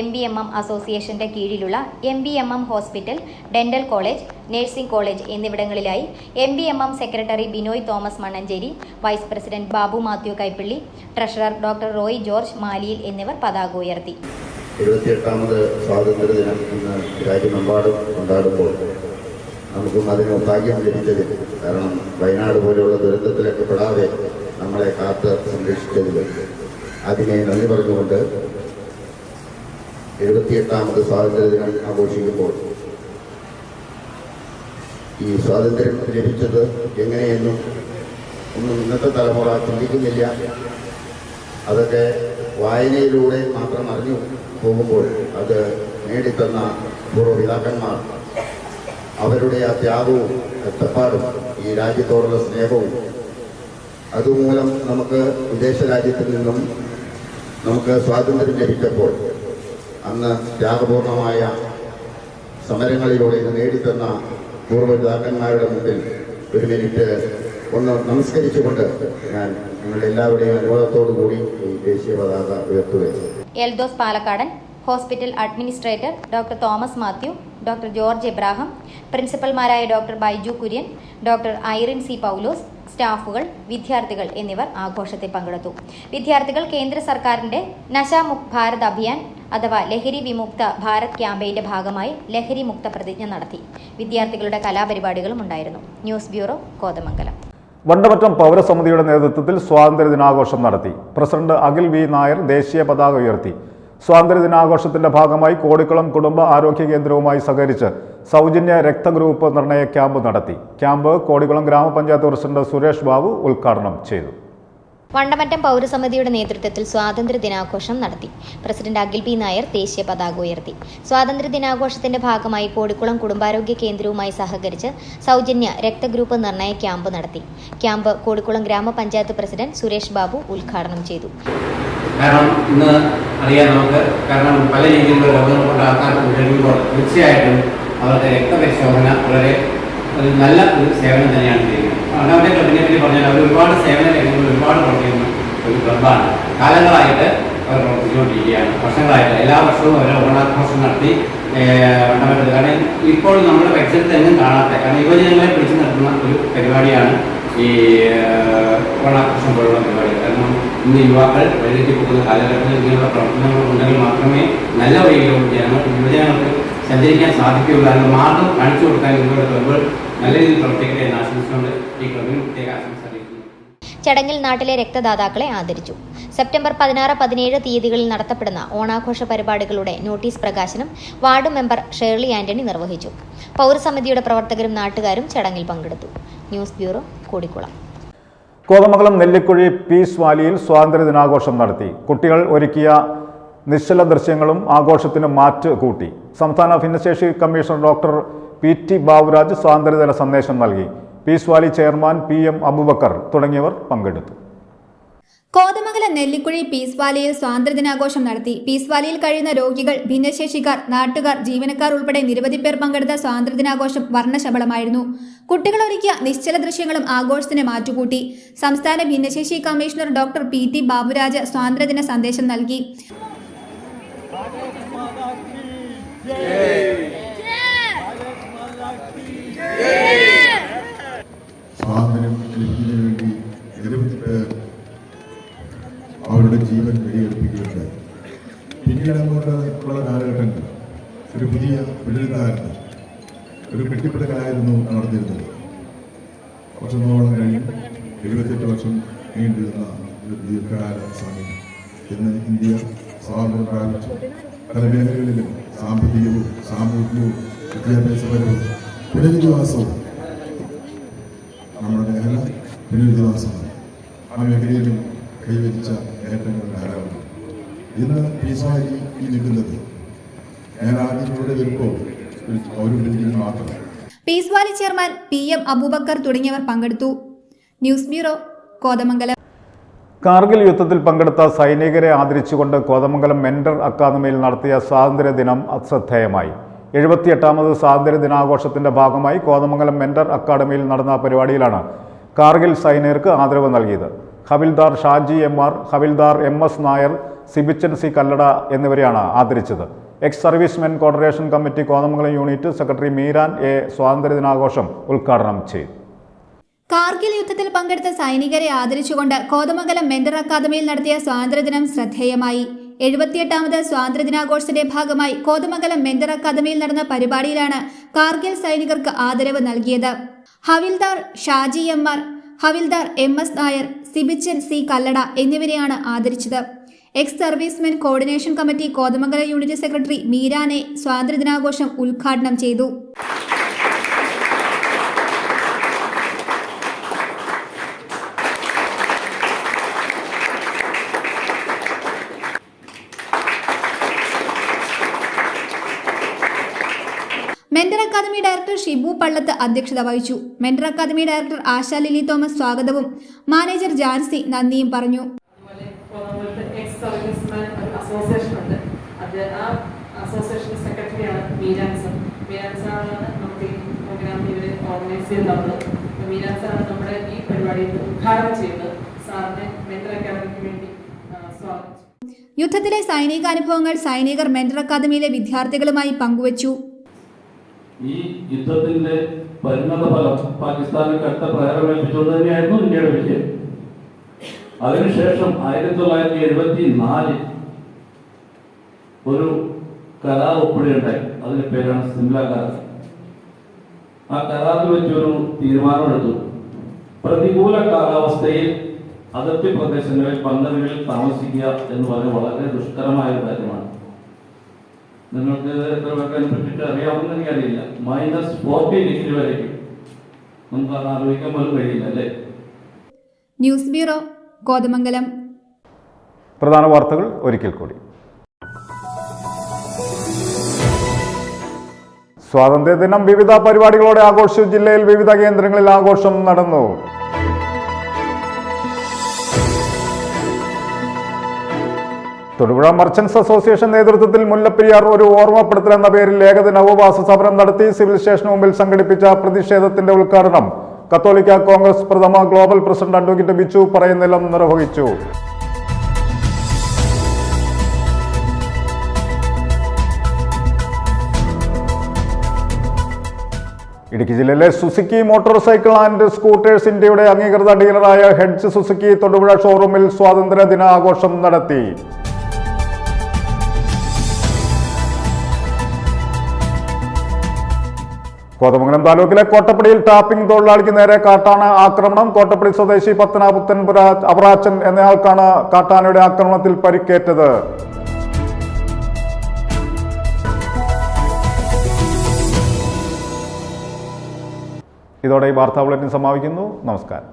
MBMM അസോസിയേഷന്റെ കീഴിലുള്ള MBMM hospital, dental college, nursing college എന്നിവിടങ്ങളിലായി MBMM secretary Binoy Thomas Mannancherry, vice president Babu Mathew Kaippally, treasurer doctor Roy George Maliyil എന്നിവർ പതാക ഉയർത്തി. 78ാമത് സ്വാതന്ത്ര്യദിനം ഇന്ന് രാജ്യമെമ്പാടും കൊണ്ടാടുമ്പോൾ നമുക്കും അതിന് ഭാഗ്യം ലഭിച്ചത്, കാരണം വയനാട് പോലെയുള്ള ദുരന്തത്തിലൊക്കെ പെടാതെ നമ്മളെ കാത്ത് സംരക്ഷിച്ചതിൽ അതിനെ നന്ദി പറഞ്ഞുകൊണ്ട് 78ാമത് സ്വാതന്ത്ര്യദിനം ആഘോഷിക്കുമ്പോൾ ഈ സ്വാതന്ത്ര്യം ലഭിച്ചത് എങ്ങനെയെന്നും ഒന്നും ഇന്നത്തെ തലമുറ ചിന്തിക്കുന്നില്ല. അതൊക്കെ വായനയിലൂടെ മാത്രം അറിഞ്ഞു പോകുമ്പോൾ അത് നേടിത്തന്ന പൂർവ്വപിതാക്കന്മാർ അവരുടെ ആ ത്യാഗവും കഷ്ടപ്പാടും ഈ രാജ്യത്തോടുള്ള സ്നേഹവും അതുമൂലം നമുക്ക് വിദേശ രാജ്യത്തിൽ നിന്നും നമുക്ക് സ്വാതന്ത്ര്യം ലഭിച്ചപ്പോൾ അന്ന് ത്യാഗപൂർണമായ സമരങ്ങളിലൂടെ ഇത് നേടിത്തന്ന പൂർവ്വപിതാക്കന്മാരുടെ മുമ്പിൽ ഒരു മിനിറ്റ് ഒന്ന് നമസ്കരിച്ചുകൊണ്ട് ഞാൻ നിങ്ങളുടെ എല്ലാവരുടെയും അനുവാദത്തോടു കൂടി ഈ ദേശീയ പതാക ഉയർത്തുകയാണ്. Eldose Palakkadan, hospital administrator doctor Thomas Mathew, doctor George Abraham, പ്രിൻസിപ്പൽമാരായ doctor Baiju Kurian, doctor Irene C Paulose, സ്റ്റാഫുകൾ, വിദ്യാർത്ഥികൾ എന്നിവർ ആഘോഷത്തിൽ പങ്കെടുത്തു. വിദ്യാർത്ഥികൾ കേന്ദ്ര സർക്കാരിന്റെ നശാമുക്ത് ഭാരത് അഭിയാൻ അഥവാ ലഹരി വിമുക്ത ഭാരത് ക്യാമ്പയിന്റെ ഭാഗമായി ലഹരി മുക്ത പ്രതിജ്ഞ നടത്തി. വിദ്യാർത്ഥികളുടെ കലാപരിപാടികളും ഉണ്ടായിരുന്നു. News bureau, Kothamangalam. വണ്ടമറ്റം പൗരസമിതിയുടെ നേതൃത്വത്തിൽ സ്വാതന്ത്ര്യദിനാഘോഷം നടത്തി. പ്രസിഡന്റ് അഖിൽ വി നായർ ദേശീയ പതാക ഉയർത്തി. സ്വാതന്ത്ര്യദിനാഘോഷത്തിന്റെ ഭാഗമായി കോടിക്കുളം കുടുംബ ആരോഗ്യ കേന്ദ്രവുമായി സഹകരിച്ച് സൗജന്യ രക്തഗ്രൂപ്പ് നിർണയ ക്യാമ്പ് നടത്തി. ക്യാമ്പ് കോടിക്കുളം ഗ്രാമപഞ്ചായത്ത് പ്രസിഡന്റ് സുരേഷ് ബാബു ഉദ്ഘാടനം ചെയ്തു. വണ്ടമറ്റം പൗരസമിതിയുടെ നേതൃത്വത്തിൽ സ്വാതന്ത്ര്യ ദിനാഘോഷം നടത്തി. പ്രസിഡന്റ് അഖിൽ പി നായർ ദേശീയ പതാക ഉയർത്തി. സ്വാതന്ത്ര്യ ദിനാഘോഷത്തിന്റെ ഭാഗമായി കോടിക്കുളം കുടുംബാരോഗ്യ കേന്ദ്രവുമായി സഹകരിച്ച് സൗജന്യ രക്തഗ്രൂപ്പ് നിർണയ ക്യാമ്പ് നടത്തി. ക്യാമ്പ് കോടിക്കുളം ഗ്രാമപഞ്ചായത്ത് പ്രസിഡന്റ് സുരേഷ് ബാബു ഉദ്ഘാടനം ചെയ്തു. കാരണം ഇന്ന് അറിയാൻ നമുക്ക്, കാരണം പല രീതിയിലുള്ള രോഗങ്ങൾ കൊണ്ട് ആൾക്കാർ കഴിയുമ്പോൾ തീർച്ചയായിട്ടും അവരുടെ രക്തപരിശോധന വളരെ ഒരു നല്ല ഒരു സേവനം തന്നെയാണ് ചെയ്യുന്നത്. രണ്ടാമത്തെ ക്ലബിനെ പറ്റി പറഞ്ഞാൽ അവർ ഒരുപാട് സേവന രംഗങ്ങൾ ഒരുപാട് പ്രവർത്തിക്കുന്ന ഒരു ക്ലബ്ബാണ്. കാലങ്ങളായിട്ട് അവർ പ്രവർത്തിച്ചുകൊണ്ടിരിക്കുകയാണ്. വർഷങ്ങളായിട്ട് എല്ലാ വർഷവും അവർ ഓണാഘോഷം നടത്തി രണ്ടാമത്തെ. കാരണം ഇപ്പോൾ നമ്മുടെ പരിസരത്ത് എങ്ങും കാണാത്ത, കാരണം യുവജനങ്ങളെ പിടിച്ചു നിർത്തുന്ന ഒരു പരിപാടിയാണ് ഈ ഓണാഘോഷം പോലുള്ള പരിപാടി. കാരണം ഇന്ന് യുവാക്കൾ വഴിതെറ്റി പോകുന്ന കാലഘട്ടത്തിൽ ഇങ്ങനെയുള്ള പ്രവർത്തനങ്ങൾ ഉണ്ടെങ്കിൽ മാത്രമേ നല്ല വഴിയിലൂടെ യുവജനങ്ങൾക്ക് സഞ്ചരിക്കാൻ സാധിക്കുകയുള്ളൂ. അതിന് മാർഗം കാണിച്ചു കൊടുക്കാൻ ഇവരുടെ ക്ലബ്ബുകൾ നല്ല രീതിയിൽ പ്രവർത്തിക്കട്ടെ എന്ന് ആശംസിച്ചുകൊണ്ട് ഈ ക്ലബിന് പ്രത്യേക ആശംസ അറിയിക്കുന്നു. ചടങ്ങിൽ നാട്ടിലെ രക്തദാതാക്കളെ ആദരിച്ചു. സെപ്റ്റംബർ 16, 17 തീയതികളിൽ നടത്തപ്പെടുന്ന ഓണാഘോഷ പരിപാടികളുടെ നോട്ടീസ് പ്രകാശനം വാർഡ് മെമ്പർ ഷേർലി ആന്റണി നിർവഹിച്ചു. പൗരസമിതിയുടെ പ്രവർത്തകരും നാട്ടുകാരും ചടങ്ങിൽ പങ്കെടുത്തു. News bureau, Kodikkulam. Kothamangalam Nellikuzhi peace വാലിയിൽ സ്വാതന്ത്ര്യദിനാഘോഷം നടത്തി. കുട്ടികൾ ഒരുക്കിയ നിശ്ചല ദൃശ്യങ്ങളും ആഘോഷത്തിന് മാറ്റ് കൂട്ടി. സംസ്ഥാന ഭിന്നശേഷി കമ്മീഷണർ ഡോക്ടർ PT ബാബുരാജ് സ്വാതന്ത്ര്യദിന സന്ദേശം നൽകി. Peace valley chairman PM Abubacker തുടങ്ങിയവർ പങ്കെടുത്തു. കോതമംഗലം നെല്ലിക്കുഴി പീസ് വാലിയിൽ സ്വാതന്ത്ര്യദിനാഘോഷം നടത്തി. പീസ് വാലിയിൽ കഴിയുന്ന രോഗികൾ, ഭിന്നശേഷിക്കാർ, നാട്ടുകാർ, ജീവനക്കാർ ഉൾപ്പെടെ നിരവധി പേർ പങ്കെടുത്ത സ്വാതന്ത്ര്യദിനാഘോഷം വർണ്ണശബളമായിരുന്നു. കുട്ടികൾ ഒരുക്കിയ നിശ്ചല ദൃശ്യങ്ങളും ആഘോഷത്തിന് മാറ്റുകൂട്ടി. സംസ്ഥാന ഭിന്നശേഷി കമ്മീഷണർ ഡോക്ടർ PT ബാബുരാജ് സ്വാതന്ത്ര്യദിന സന്ദേശം നൽകി. സ്വാതന്ത്ര്യം ലഭിക്കുന്നതിന് വേണ്ടി നിരവധി പേർ അവരുടെ ജീവൻ വെടിയേൽപ്പിക്കുകയുണ്ടായി. പിന്നീട് അങ്ങോട്ടുള്ള കാലഘട്ടങ്ങൾ ഒരു പുതിയ വിടലുകാരന് ഒരു കെട്ടിപ്പടുക്കലായിരുന്നു നടന്നിരുന്നത്. വർഷങ്ങളോളം കഴിഞ്ഞ് 78 വർഷം നീണ്ടിരുന്ന ഒരു ദീർഘകാല സമയം ഇന്ന് ഇന്ത്യ സ്വാതന്ത്ര്യം പ്രാപിച്ചു. പല മേഖലകളിലും സാമ്പത്തികവും സാമൂഹികവും വിദ്യാഭ്യാസപരവും പുനരധിവാസവും നമ്മുടെ മേഖല പുനരധിവാസമാണ്. ആ മേഖലയിലും കൈവരിച്ച നേട്ടങ്ങൾ ധാരാളം. ഇന്ന് പീസ് വാലി ഈ നിൽക്കുന്നത് ഞാൻ ആദ്യം ഇവിടെ വരുമ്പോൾ ഒരു ബിൽഡിംഗ് മാത്രം. Peace valley chairman PM Abubacker തുടങ്ങിയവർ പങ്കെടുത്തു. News bureau, Kothamangalam. കാർഗിൽ യുദ്ധത്തിൽ പങ്കെടുത്ത സൈനികരെ ആദരിച്ചുകൊണ്ട് കോതമംഗലം മെന്റർ അക്കാദമിയിൽ നടത്തിയ സ്വാതന്ത്ര്യ ദിനം ശ്രദ്ധേയമായി. 78ാമത് സ്വാതന്ത്ര്യ ദിനാഘോഷത്തിന്റെ ഭാഗമായി കോതമംഗലം മെന്റർ അക്കാദമിയിൽ നടന്ന പരിപാടിയിലാണ് കാർഗിൽ സൈനികർക്ക് ആദരവ് നൽകിയത്. ഹവിൽദാർ ഷാജി MR, ഹവിൽദാർ MS നായർ, സിബിച്ചൻ C കല്ലട എന്നിവരെയാണ് ആദരിച്ചത്. Ex servicemen coordination committee Kothamangalam unit secretary Meeran A സ്വാതന്ത്ര്യ ദിനാഘോഷം ഉദ്ഘാടനം ചെയ്തു. കാർഗിൽ യുദ്ധത്തിൽ പങ്കെടുത്ത സൈനികരെ ആദരിച്ചുകൊണ്ട് കോതമംഗലം മെന്റർ അക്കാദമിയിൽ നടത്തിയ സ്വാതന്ത്ര്യദിനം ശ്രദ്ധേയമായി. 78ാമത് സ്വാതന്ത്ര്യദിനാഘോഷത്തിന്റെ ഭാഗമായി കോതമംഗലം മെന്റർ അക്കാദമിയിൽ നടന്ന പരിപാടിയിലാണ് കാർഗിൽ സൈനികർക്ക് ആദരവ് നൽകിയത്. ഹവിൽദാർ ഷാജി MR, ഹവിൽദാർ MS നായർ, സിബിച്ചൻ C കല്ലട എന്നിവരെയാണ് ആദരിച്ചത്. Ex servicemen coordination committee Kothamangalam unit secretary Meeran A സ്വാതന്ത്ര്യദിനാഘോഷം ഉദ്ഘാടനം ചെയ്തു. Mentor academy director Shibu Pallath അധ്യക്ഷത വഹിച്ചു. Mentor academy director Asha Lili Thomas സ്വാഗതവും മാനേജർ ജാൻസി നന്ദിയും പറഞ്ഞു. അസോസിയേഷൻ സെക്രട്ടറിയാണ് മീരാൻ സാർ. മീരാൻ സാറാണ് നമുക്ക് ഈ പ്രോഗ്രാം ഇവരെ ഓർഗനൈസ് ചെയ്യുന്നത്. മീരാൻ സാറാണ് നമ്മുടെ ഈ പരിപാടി ഉദ്ഘാടനം ചെയ്യുന്നത്. സാറിനെ മെന്റർ അക്കാദമിക്ക് വേണ്ടി സ്വാഗതം. യുദ്ധത്തിലെ സൈനികാനുഭവങ്ങൾ സൈനികർ മെന്റർ അക്കാദമിയിലെ വിദ്യാർത്ഥികളുമായി പങ്കുവച്ചു. ഈ യുദ്ധത്തിന്റെ പരിണത ഫലം പാകിസ്ഥാന് കടുത്ത പ്രഹരമേൽപ്പിച്ചുകൊണ്ട് തന്നെയായിരുന്നു ഇന്ത്യയുടെ വിജയം. അതിനുശേഷം 1974 ഒരു കരാർ ഒപ്പിടുകയുണ്ടായി. അതിന്റെ പേരാണ് സിംല കരാർ. ആ കരാറിൽ വെച്ചൊരു തീരുമാനമെടുത്തു. പ്രതികൂല കാലാവസ്ഥയിൽ അതിർത്തി പ്രദേശങ്ങളിൽ പന്തലുകളിൽ താമസിക്കുക എന്ന് പറഞ്ഞാൽ വളരെ ദുഷ്കരമായ ഒരു കാര്യമാണ്. നിങ്ങൾക്ക് എത്ര പേർക്കതിനെ പറ്റിയിട്ട് അറിയാവുന്ന എനിക്കറിയില്ല. -40 ഡിഗ്രി വരേക്കും നമുക്ക് അത് ആലോചിക്കാൻ പോലും കഴിയില്ല, അല്ലേ? News bureau, Kothamangalam. പ്രധാന വാർത്തകൾ ഒരിക്കൽ കൂടി. സ്വാതന്ത്ര്യദിനം വിവിധ പരിപാടികളോടെ ആഘോഷിച്ചു. ജില്ലയിൽ വിവിധ കേന്ദ്രങ്ങളിൽ ആഘോഷം നടന്നു. തൊടുപുഴ മർച്ചന്റ്സ് അസോസിയേഷൻ നേതൃത്വത്തിൽ മുല്ലപ്പെരിയാർ ഒരു ഓർമ്മപ്പെടുത്തൽ എന്ന പേരിൽ ഏകദിന ഉപവാസ സമരം നടത്തി. സിവിൽ സ്റ്റേഷന് മുമ്പിൽ സംഘടിപ്പിച്ച പ്രതിഷേധത്തിന്റെ ഉദ്ഘാടനം കത്തോലിക്ക കോൺഗ്രസ് പ്രഥമ global president advocate Bichu Parayannilam നിർവഹിച്ചു. ഇടുക്കി ജില്ലയിലെ Suzuki motorcycle and scooters ഇന്ത്യയുടെ അംഗീകൃത ഡീലറായ ഹെഡ്ജ് സുസുക്കി തൊടുപുഴ ഷോറൂമിൽ സ്വാതന്ത്ര്യ ദിനാഘോഷം നടത്തി. കോതമംഗലം താലൂക്കിലെ കോട്ടപ്പടിയിൽ ടാപ്പിംഗ് തൊഴിലാളിക്ക് നേരെ കാട്ടാന ആക്രമണം. കോട്ടപ്പടി സ്വദേശി പത്തനാപുത്തൻപുര അവറാച്ചൻ എന്നയാൾക്കാണ് കാട്ടാനയുടെ ആക്രമണത്തിൽ പരിക്കേറ്റത്. ഇതോടെ ഈ വാർത്താ ബുള്ളറ്റിൻ സമാപിക്കുന്നു. നമസ്കാരം.